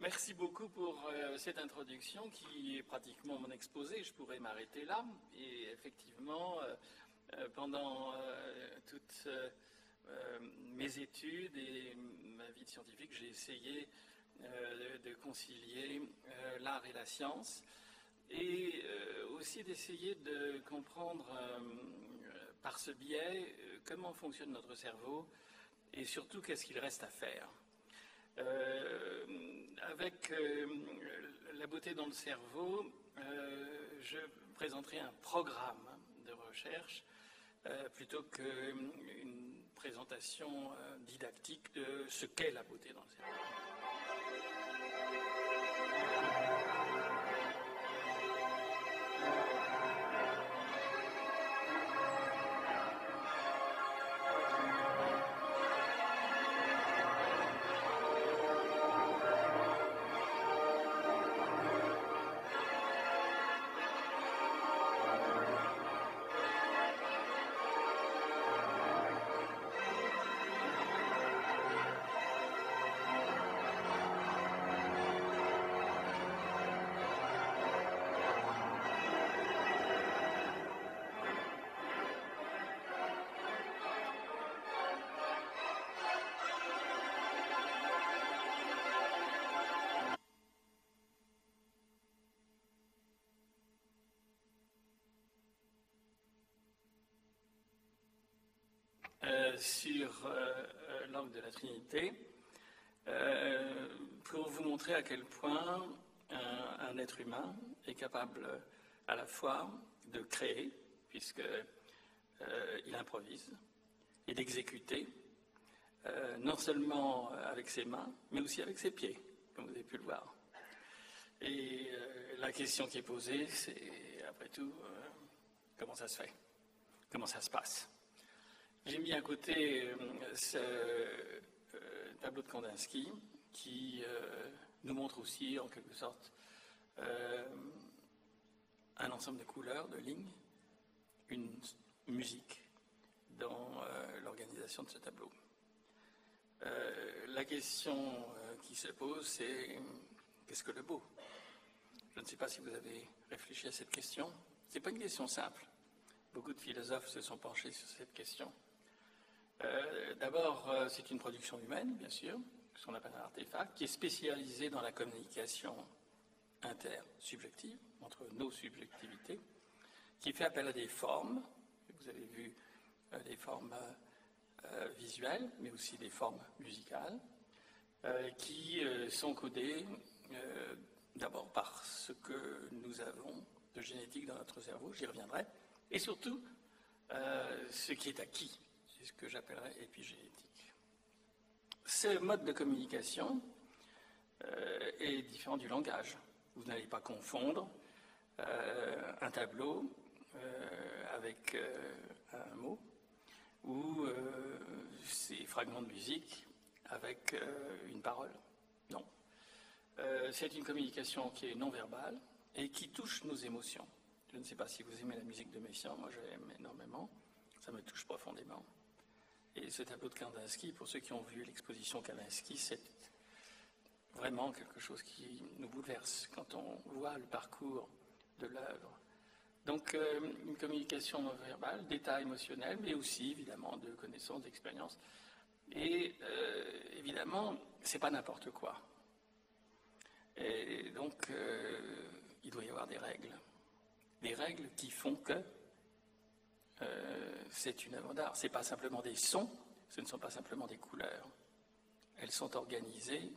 Merci beaucoup pour cette introduction qui est pratiquement mon exposé. Je pourrais m'arrêter là. Et effectivement, pendant toutes mes études et ma vie de scientifique, j'ai essayé de concilier l'art et la science et aussi d'essayer de comprendre par ce biais comment fonctionne notre cerveau et surtout qu'est-ce qu'il reste à faire. Avec la beauté dans le cerveau, je présenterai un programme de recherche plutôt qu'une présentation didactique de ce qu'est la beauté dans le cerveau. Sur l'angle de la Trinité, pour vous montrer à quel point un être humain est capable à la fois de créer, puisqu'il improvise, et d'exécuter, non seulement avec ses mains, mais aussi avec ses pieds, comme vous avez pu le voir. Et la question qui est posée, c'est, après tout, comment ça se fait? Comment ça se passe? J'ai mis à côté ce tableau de Kandinsky qui nous montre aussi, en quelque sorte, un ensemble de couleurs, de lignes, une musique dans l'organisation de ce tableau. La question qui se pose, c'est qu'est-ce que le beau? Je ne sais pas si vous avez réfléchi à cette question. Ce n'est pas une question simple. Beaucoup de philosophes se sont penchés sur cette question. D'abord, c'est une production humaine, bien sûr, ce qu'on appelle un artefact, qui est spécialisé dans la communication intersubjective, entre nos subjectivités, qui fait appel à des formes, vous avez vu des formes visuelles, mais aussi des formes musicales, qui sont codées d'abord par ce que nous avons de génétique dans notre cerveau, j'y reviendrai, et surtout ce qui est acquis. C'est ce que j'appellerais épigénétique. Ce mode de communication est différent du langage. Vous n'allez pas confondre un tableau avec un mot ou ces fragments de musique avec une parole. Non. C'est une communication qui est non verbale et qui touche nos émotions. Je ne sais pas si vous aimez la musique de Messiaen, moi j'aime énormément, ça me touche profondément. Et ce tableau de Kandinsky, pour ceux qui ont vu l'exposition Kandinsky, c'est vraiment quelque chose qui nous bouleverse quand on voit le parcours de l'œuvre. Donc, une communication non verbale, d'état émotionnel, mais aussi, évidemment, de connaissances, d'expériences. Et, évidemment, c'est pas n'importe quoi. Et donc, il doit y avoir des règles. Des règles qui font que c'est une œuvre d'art. Ce n'est pas simplement des sons, ce ne sont pas simplement des couleurs. Elles sont organisées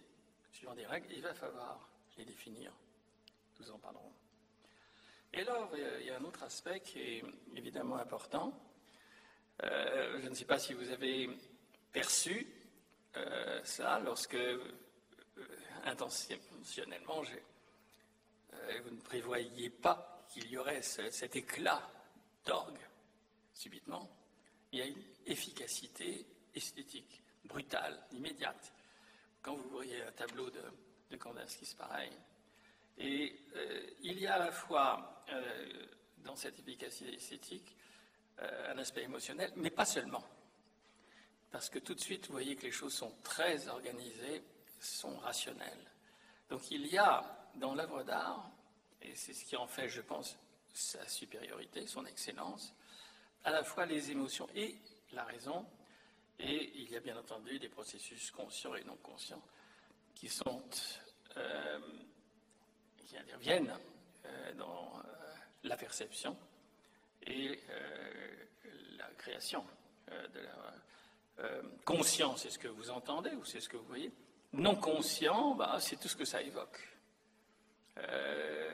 suivant des règles, il va falloir les définir. Nous en parlerons. Et alors, il y a un autre aspect qui est évidemment important. Je ne sais pas si vous avez perçu ça lorsque, intentionnellement, vous ne prévoyiez pas qu'il y aurait cet éclat d'orgue. Subitement, il y a une efficacité esthétique, brutale, immédiate. Quand vous voyez un tableau de Kandinsky, c'est pareil. Et il y a à la fois, dans cette efficacité esthétique, un aspect émotionnel, mais pas seulement. Parce que tout de suite, vous voyez que les choses sont très organisées, sont rationnelles. Donc il y a dans l'œuvre d'art, et c'est ce qui en fait, je pense, sa supériorité, son excellence, à la fois les émotions et la raison, et il y a bien entendu des processus conscients et non conscients qui interviennent dans la perception et la création de la conscience. C'est ce que vous entendez ou c'est ce que vous voyez? Non conscient, c'est tout ce que ça évoque.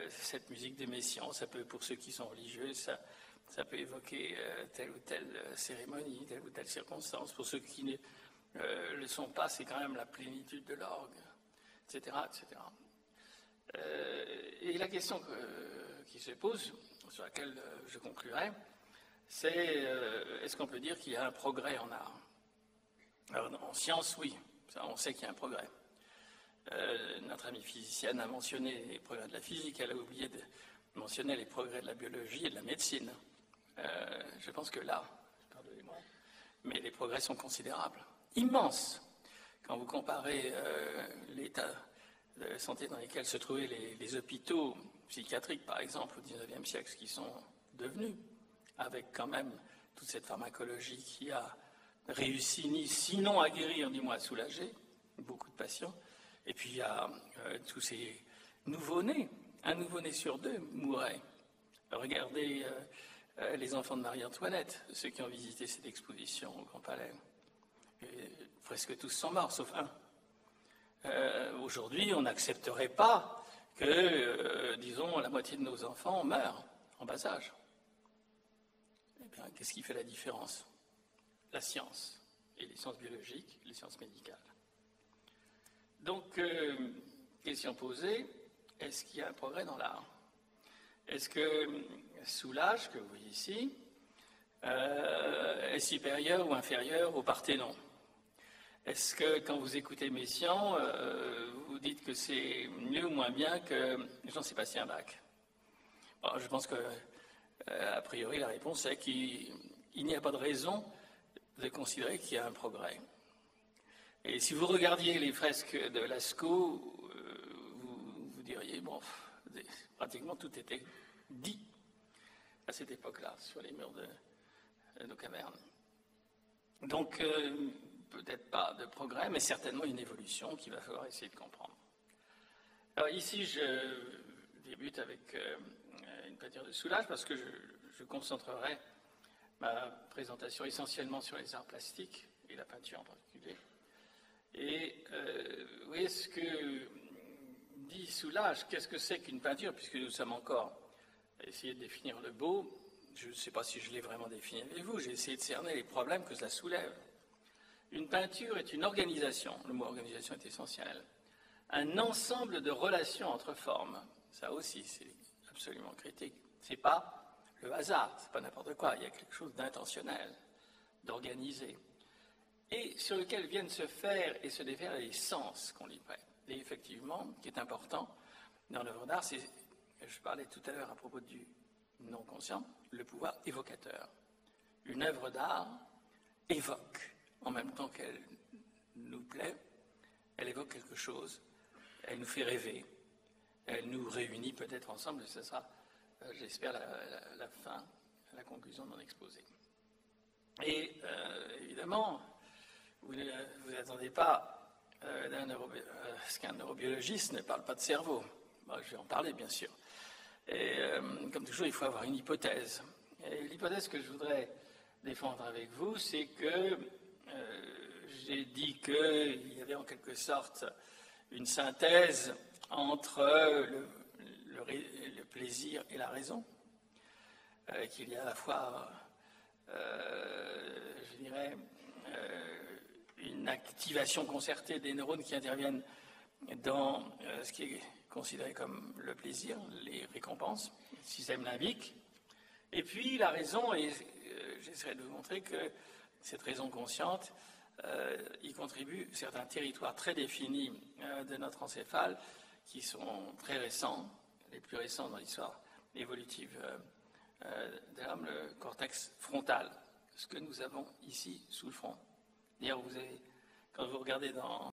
Cette musique des Messians, ça peut, pour ceux qui sont religieux, ça peut évoquer telle ou telle cérémonie, telle ou telle circonstance. Pour ceux qui ne le sont pas, c'est quand même la plénitude de l'orgue, etc., etc. Et la question qui se pose, sur laquelle je conclurai, c'est est-ce qu'on peut dire qu'il y a un progrès en art? Alors, en science, oui, ça, on sait qu'il y a un progrès. Notre amie physicienne a mentionné les progrès de la physique, elle a oublié de mentionner les progrès de la biologie et de la médecine. Je pense que là, pardonnez-moi, mais les progrès sont considérables, immenses. Quand vous comparez l'état de santé dans lequel se trouvaient les hôpitaux psychiatriques, par exemple, au XIXe siècle, ce qu'ils sont devenus, avec quand même toute cette pharmacologie qui a réussi, sinon à guérir, du moins à soulager beaucoup de patients. Et puis il y a tous ces nouveau-nés. Un nouveau-né sur deux mourrait. Regardez les enfants de Marie-Antoinette, ceux qui ont visité cette exposition au Grand Palais. Et presque tous sont morts, sauf un. Aujourd'hui, on n'accepterait pas que, disons, la moitié de nos enfants meurent en bas âge. Eh bien, qu'est-ce qui fait la différence? La science, et les sciences biologiques, les sciences médicales. Donc, question posée, est-ce qu'il y a un progrès dans l'art? Est-ce que Soulages, que vous voyez ici, est supérieur ou inférieur au Parthénon? Est-ce que quand vous écoutez Messiaen, vous dites que c'est mieux ou moins bien que Jean-Sébastien Bach? Bon, je pense que, a priori, la réponse est qu'il n'y a pas de raison de considérer qu'il y a un progrès. Et si vous regardiez les fresques de Lascaux, vous diriez, bon, pratiquement tout était dit à cette époque-là, sur les murs de nos cavernes. Donc, peut-être pas de progrès, mais certainement une évolution qu'il va falloir essayer de comprendre. Alors ici, je débute avec une peinture de Soulages, parce que je concentrerai ma présentation essentiellement sur les arts plastiques, et la peinture en particulier. Et vous voyez ce que dit Soulages, qu'est-ce que c'est qu'une peinture, puisque nous sommes encore à essayer de définir le beau. Je ne sais pas si je l'ai vraiment défini avec vous, j'ai essayé de cerner les problèmes que cela soulève. Une peinture est une organisation, le mot organisation est essentiel, un ensemble de relations entre formes. Ça aussi, c'est absolument critique. Ce n'est pas le hasard, ce n'est pas n'importe quoi, il y a quelque chose d'intentionnel, d'organisé, et sur lequel viennent se faire et se défaire les sens qu'on lui prête. Et effectivement, ce qui est important dans l'œuvre d'art, c'est, je parlais tout à l'heure à propos du non-conscient, le pouvoir évocateur. Une œuvre d'art évoque, en même temps qu'elle nous plaît, elle évoque quelque chose, elle nous fait rêver, elle nous réunit peut-être ensemble, et ce sera, j'espère, la fin, la conclusion de mon exposé. Et évidemment, vous n'attendez pas ce qu'un neurobiologiste ne parle pas de cerveau. Bon, je vais en parler, bien sûr. Et comme toujours, il faut avoir une hypothèse. Et l'hypothèse que je voudrais défendre avec vous, c'est que j'ai dit qu'il y avait en quelque sorte une synthèse entre le plaisir et la raison, qu'il y a à la fois, je dirais, une activation concertée des neurones qui interviennent dans ce qui est considéré comme le plaisir, les récompenses, le système limbique, et puis la raison, et j'essaierai de vous montrer que cette raison consciente y contribue certains territoires très définis de notre encéphale qui sont très récents, les plus récents dans l'histoire évolutive de l'homme, le cortex frontal, ce que nous avons ici sous le front. D'ailleurs, quand vous regardez dans